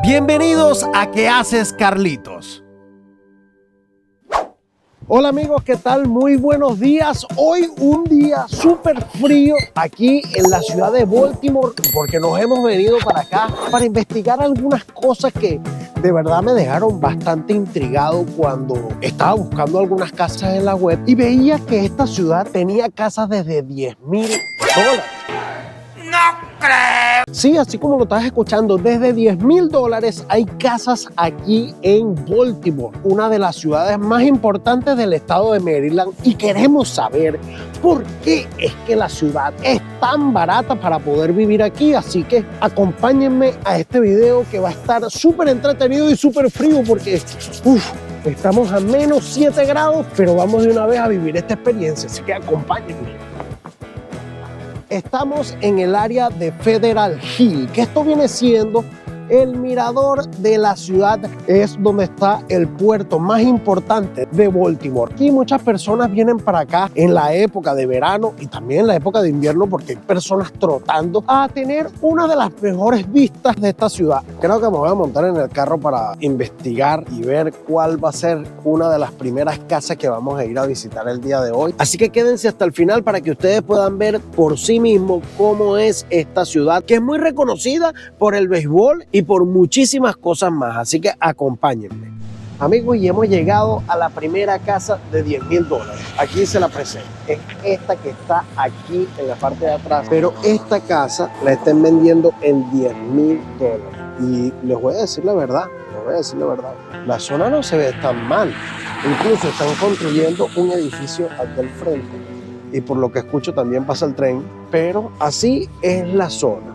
Bienvenidos a ¿Qué haces, Carlitos? Hola amigos, ¿qué tal? Muy buenos días. Hoy un día súper frío aquí en la ciudad de Baltimore porque nos hemos venido para acá para investigar algunas cosas que de verdad me dejaron bastante intrigado cuando estaba buscando algunas casas en la web y veía que esta ciudad tenía casas desde $10,000. ¡No creo! Sí, así como lo estás escuchando, desde $10,000 hay casas aquí en Baltimore, una de las ciudades más importantes del estado de Maryland, y queremos saber por qué es que la ciudad es tan barata para poder vivir aquí. Así que acompáñenme a este video que va a estar súper entretenido y súper frío porque estamos a menos 7 grados, pero vamos de una vez a vivir esta experiencia, así que acompáñenme. Estamos en el área de Federal Hill, que esto viene siendo el mirador de la ciudad, es donde está el puerto más importante de Baltimore. Aquí muchas personas vienen para acá en la época de verano y también en la época de invierno porque hay personas trotando a tener una de las mejores vistas de esta ciudad. Creo que me voy a montar en el carro para investigar y ver cuál va a ser una de las primeras casas que vamos a ir a visitar el día de hoy. Así que quédense hasta el final para que ustedes puedan ver por sí mismos cómo es esta ciudad, que es muy reconocida por el béisbol y por muchísimas cosas más, así que acompáñenme. Amigos, y hemos llegado a la primera casa de $10,000. Aquí se la presento. Es esta que está aquí en la parte de atrás, pero esta casa la están vendiendo en $10,000. Y les voy a decir la verdad, la zona no se ve tan mal. Incluso están construyendo un edificio aquí al frente y por lo que escucho también pasa el tren, pero así es la zona.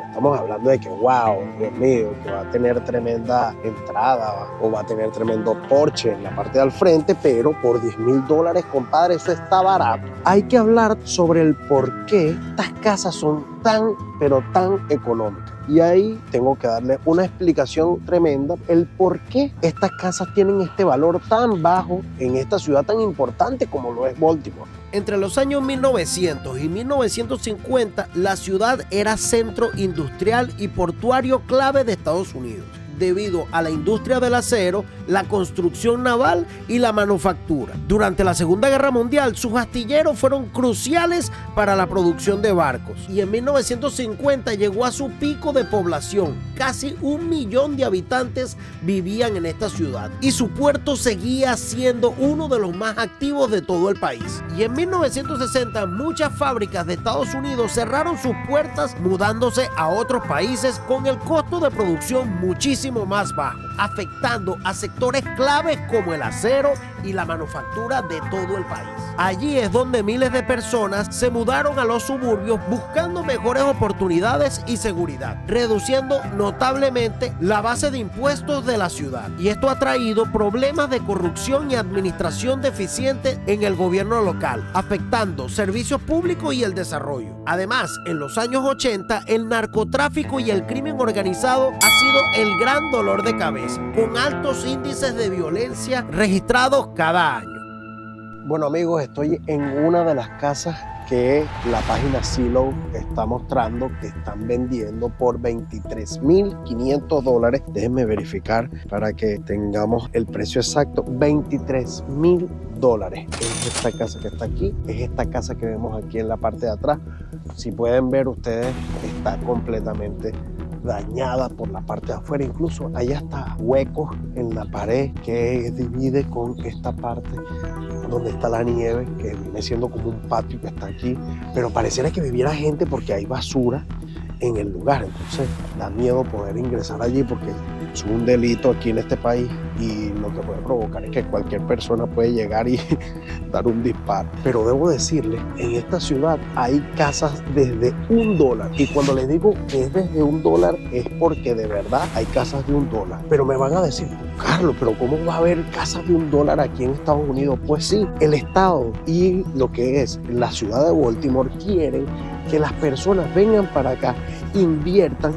Estamos hablando de que, wow, Dios mío, que va a tener tremenda entrada o va a tener tremendo porche en la parte de al frente, pero por $10,000, compadre, eso está barato. Hay que hablar sobre el por qué estas casas son tan, pero tan económicas. Y ahí tengo que darle una explicación tremenda, el por qué estas casas tienen este valor tan bajo en esta ciudad tan importante como lo es Baltimore. Entre los años 1900 y 1950, la ciudad era centro industrial y portuario clave de Estados Unidos, debido a la industria del acero, la construcción naval y la manufactura. Durante la Segunda Guerra Mundial, sus astilleros fueron cruciales para la producción de barcos y en 1950 llegó a su pico de población. Casi 1 millón de habitantes vivían en esta ciudad y su puerto seguía siendo uno de los más activos de todo el país. Y en 1960 muchas fábricas de Estados Unidos cerraron sus puertas, mudándose a otros países con el costo de producción muchísimo más bajo, afectando a sectores claves como el acero y la manufactura de todo el país. Allí es donde miles de personas se mudaron a los suburbios buscando mejores oportunidades y seguridad, reduciendo notablemente la base de impuestos de la ciudad. Y esto ha traído problemas de corrupción y administración deficiente en el gobierno local, afectando servicios públicos y el desarrollo. Además, en los años 80, el narcotráfico y el crimen organizado ha sido el gran dolor de cabeza, con altos índices de violencia registrados cada año. Bueno amigos, estoy en una de las casas que la página Zillow está mostrando que están vendiendo por $23,500. Déjenme verificar para que tengamos el precio exacto. $23,000 es esta casa que está aquí, es esta casa que vemos aquí en la parte de atrás. Si pueden ver ustedes, está completamente dañada por la parte de afuera, incluso hay hasta huecos en la pared que divide con esta parte donde está la nieve, que viene siendo como un patio que está aquí, pero pareciera que viviera gente porque hay basura en el lugar. Entonces da miedo poder ingresar allí porque es un delito aquí en este país y lo que puede provocar es que cualquier persona puede llegar y dar un disparo. Pero debo decirles, en esta ciudad hay casas desde $1. Y cuando les digo que es desde $1 es porque de verdad hay casas de $1. Pero me van a decir, Carlos, pero ¿cómo va a haber casas de $1 aquí en Estados Unidos? Pues sí, el estado y lo que es la ciudad de Baltimore quieren que las personas vengan para acá, inviertan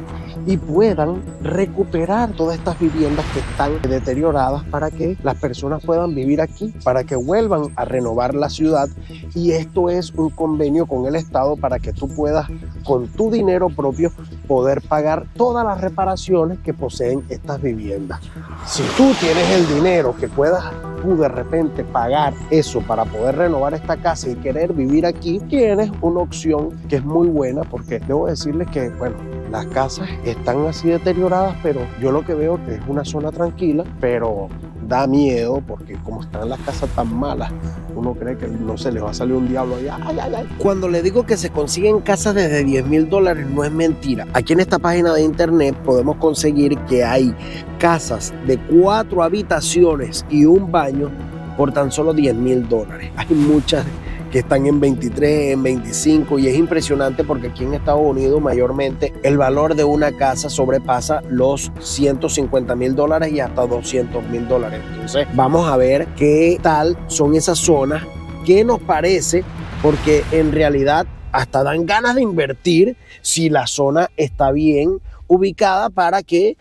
y puedan recuperar todas estas viviendas que están deterioradas para que las personas puedan vivir aquí, para que vuelvan a renovar la ciudad. Y esto es un convenio con el Estado para que tú puedas, con tu dinero propio, poder pagar todas las reparaciones que poseen estas viviendas. Si tú tienes el dinero que puedas tú de repente pagar eso para poder renovar esta casa y querer vivir aquí, tienes una opción que es muy buena, porque debo decirles que, bueno, las casas están así deterioradas, pero yo lo que veo que es una zona tranquila, pero da miedo porque como están las casas tan malas, uno cree que no se les va a salir un diablo allá. Ay, ay, ay. Cuando le digo que se consiguen casas desde $10,000, no es mentira. Aquí en esta página de internet podemos conseguir que hay casas de 4 habitaciones y un baño por tan solo $10,000. Hay muchas que están en 23, en 25, y es impresionante porque aquí en Estados Unidos mayormente el valor de una casa sobrepasa los $150,000 y hasta $200,000. Entonces vamos a ver qué tal son esas zonas, qué nos parece, porque en realidad hasta dan ganas de invertir si la zona está bien ubicada para que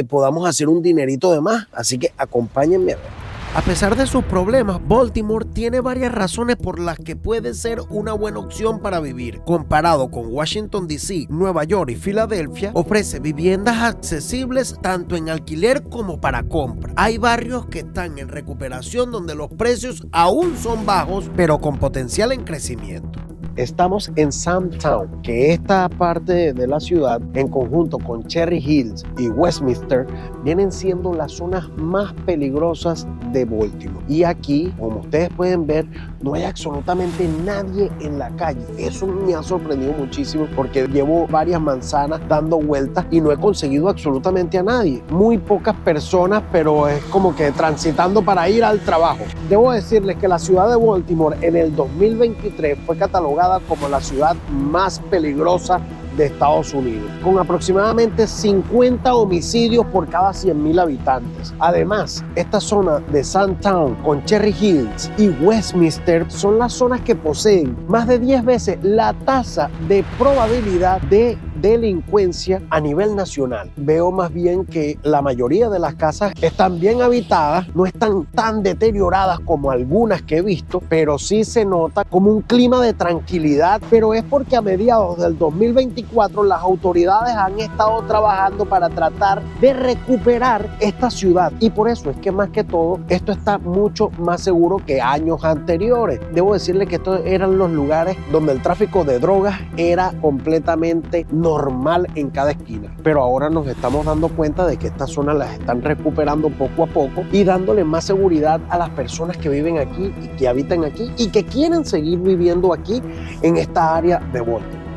podamos hacer un dinerito de más. Así que acompáñenme a ver. A pesar de sus problemas, Baltimore tiene varias razones por las que puede ser una buena opción para vivir. Comparado con Washington, D.C., Nueva York y Filadelfia, ofrece viviendas accesibles tanto en alquiler como para compra. Hay barrios que están en recuperación donde los precios aún son bajos, pero con potencial en crecimiento. Estamos en Summertown, que esta parte de la ciudad, en conjunto con Cherry Hills y Westminster, vienen siendo las zonas más peligrosas de Baltimore. Y aquí, como ustedes pueden ver, no hay absolutamente nadie en la calle. Eso me ha sorprendido muchísimo porque llevo varias manzanas dando vueltas y no he conseguido absolutamente a nadie. Muy pocas personas, pero es como que transitando para ir al trabajo. Debo decirles que la ciudad de Baltimore en el 2023 fue catalogada como la ciudad más peligrosa de Estados Unidos, con aproximadamente 50 homicidios por cada 100,000 habitantes. Además, esta zona de Summertown con Cherry Hills y Westminster son las zonas que poseen más de 10 veces la tasa de probabilidad de delincuencia a nivel nacional. Veo más bien que la mayoría de las casas están bien habitadas, no están tan deterioradas como algunas que he visto, pero sí se nota como un clima de tranquilidad, pero es porque a mediados del 2024 las autoridades han estado trabajando para tratar de recuperar esta ciudad, y por eso es que más que todo esto está mucho más seguro que años anteriores. Debo decirle que estos eran los lugares donde el tráfico de drogas era completamente normal en cada esquina, pero ahora nos estamos dando cuenta de que estas zonas las están recuperando poco a poco y dándole más seguridad a las personas que viven aquí y que habitan aquí y que quieren seguir viviendo aquí en esta área de Baltimore.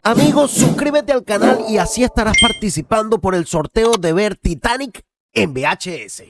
Amigos, suscríbete al canal y así estarás participando por el sorteo de ver Titanic en VHS.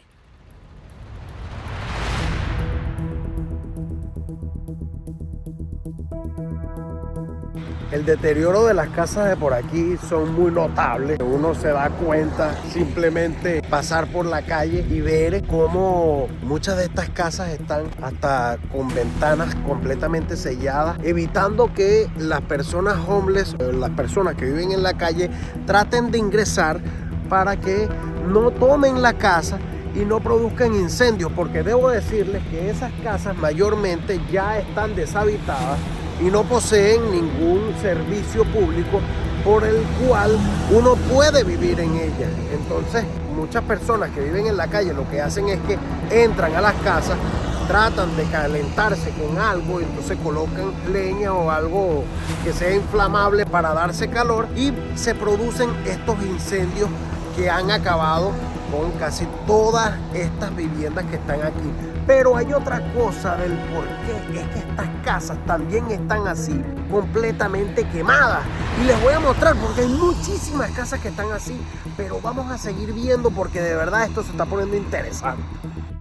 El deterioro de las casas de por aquí son muy notables. Uno se da cuenta simplemente pasar por la calle y ver cómo muchas de estas casas están hasta con ventanas completamente selladas, evitando que las personas homeless, las personas que viven en la calle, traten de ingresar para que no tomen la casa y no produzcan incendios, porque debo decirles que esas casas mayormente ya están deshabitadas y no poseen ningún servicio público por el cual uno puede vivir en ellas. Entonces, muchas personas que viven en la calle lo que hacen es que entran a las casas, tratan de calentarse con algo y entonces colocan leña o algo que sea inflamable para darse calor y se producen estos incendios que han acabado con casi todas estas viviendas que están aquí. Pero hay otra cosa del por qué es que estas casas también están así, completamente quemadas. Y les voy a mostrar porque hay muchísimas casas que están así, pero vamos a seguir viendo porque de verdad esto se está poniendo interesante.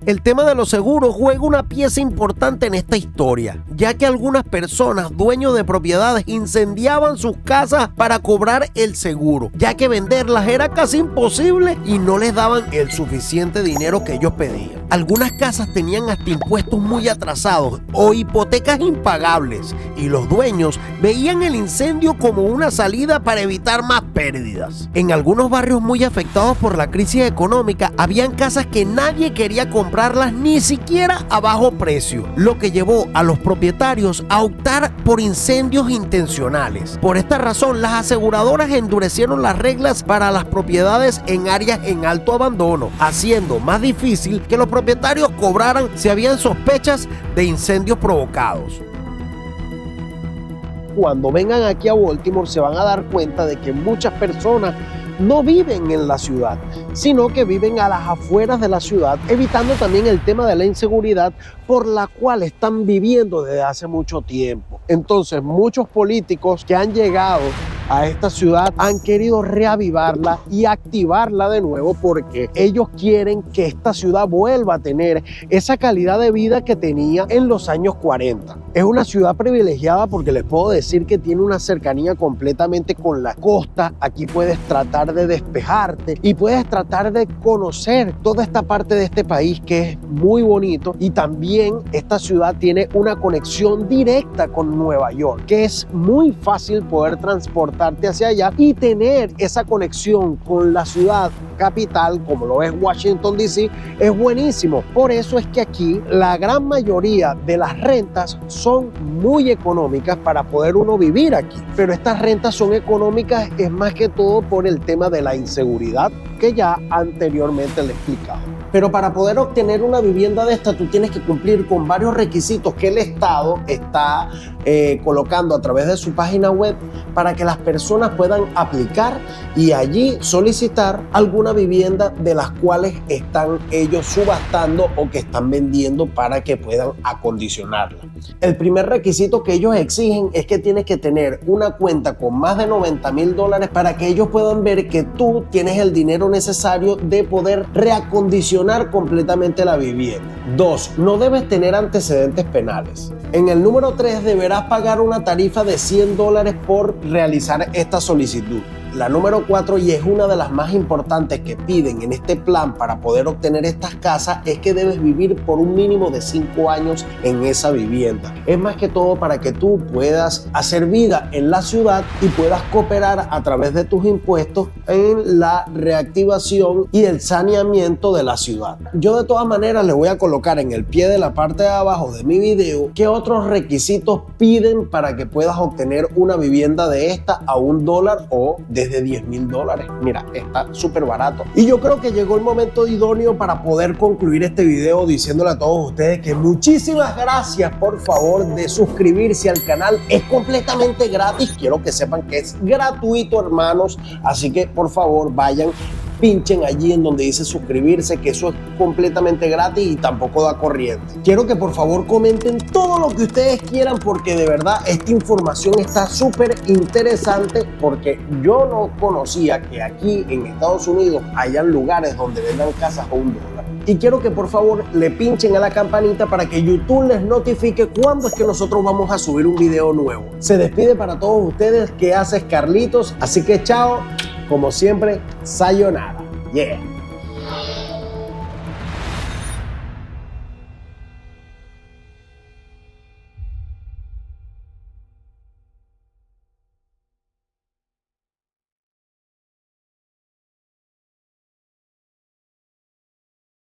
El tema de los seguros juega una pieza importante en esta historia, ya que algunas personas, dueños de propiedades, incendiaban sus casas para cobrar el seguro, ya que venderlas era casi imposible y no les daban el suficiente dinero que ellos pedían. Algunas casas tenían hasta impuestos muy atrasados o hipotecas impagables y los dueños veían el incendio como una salida para evitar más pérdidas. En algunos barrios muy afectados por la crisis económica, habían casas que nadie quería comprarlas ni siquiera a bajo precio, lo que llevó a los propietarios a optar por incendios intencionales. Por esta razón, las aseguradoras endurecieron las reglas para las propiedades en áreas en alto abandono, haciendo más difícil que los propietarios cobraran si habían sospechas de incendios provocados. Cuando vengan aquí a Baltimore se van a dar cuenta de que muchas personas no viven en la ciudad, sino que viven a las afueras de la ciudad, evitando también el tema de la inseguridad por la cual están viviendo desde hace mucho tiempo. Entonces, muchos políticos que han llegado a esta ciudad han querido reavivarla y activarla de nuevo porque ellos quieren que esta ciudad vuelva a tener esa calidad de vida que tenía en los años 40. Es una ciudad privilegiada porque les puedo decir que tiene una cercanía completamente con la costa. Aquí puedes tratar de despejarte y puedes tratar de conocer toda esta parte de este país que es muy bonito, y también esta ciudad tiene una conexión directa con Nueva York, que es muy fácil poder transportarte hacia allá y tener esa conexión con la ciudad capital como lo es Washington DC. Es buenísimo. Por eso es que aquí la gran mayoría de las rentas son muy económicas para poder uno vivir aquí, pero estas rentas son económicas es más que todo por el tema de la inseguridad que ya anteriormente le he explicado. Pero para poder obtener una vivienda de esta, tú tienes que cumplir con varios requisitos que el Estado está colocando a través de su página web para que las personas puedan aplicar y allí solicitar alguna vivienda de las cuales están ellos subastando o que están vendiendo para que puedan acondicionarla. El primer requisito que ellos exigen es que tienes que tener una cuenta con más de $90,000 para que ellos puedan ver que tú tienes el dinero necesario de poder reacondicionar completamente la vivienda. 2. No debes tener antecedentes penales. En el número 3, deberás pagar una tarifa de $100 por realizar esta solicitud. La número 4, y es una de las más importantes que piden en este plan para poder obtener estas casas, es que debes vivir por un mínimo de 5 años en esa vivienda. Es más que todo para que tú puedas hacer vida en la ciudad y puedas cooperar a través de tus impuestos en la reactivación y el saneamiento de la ciudad. Yo de todas maneras les voy a colocar en el pie de la parte de abajo de mi video qué otros requisitos piden para que puedas obtener una vivienda de esta a $1 o desde $10,000. Mira, está súper barato. Y yo creo que llegó el momento idóneo para poder concluir este video diciéndole a todos ustedes que muchísimas gracias, por favor, de suscribirse al canal. Es completamente gratis. Quiero que sepan que es gratuito, hermanos. Así que, por favor, vayan, pinchen allí en donde dice suscribirse, que eso es completamente gratis y tampoco da corriente. Quiero que por favor comenten todo lo que ustedes quieran porque de verdad esta información está súper interesante, porque yo no conocía que aquí en Estados Unidos hayan lugares donde vendan casas a $1. Y quiero que por favor le pinchen a la campanita para que YouTube les notifique cuándo es que nosotros vamos a subir un video nuevo. Se despide para todos ustedes que haces Carlitos, así que chao. Como siempre, sayonara. Yeah.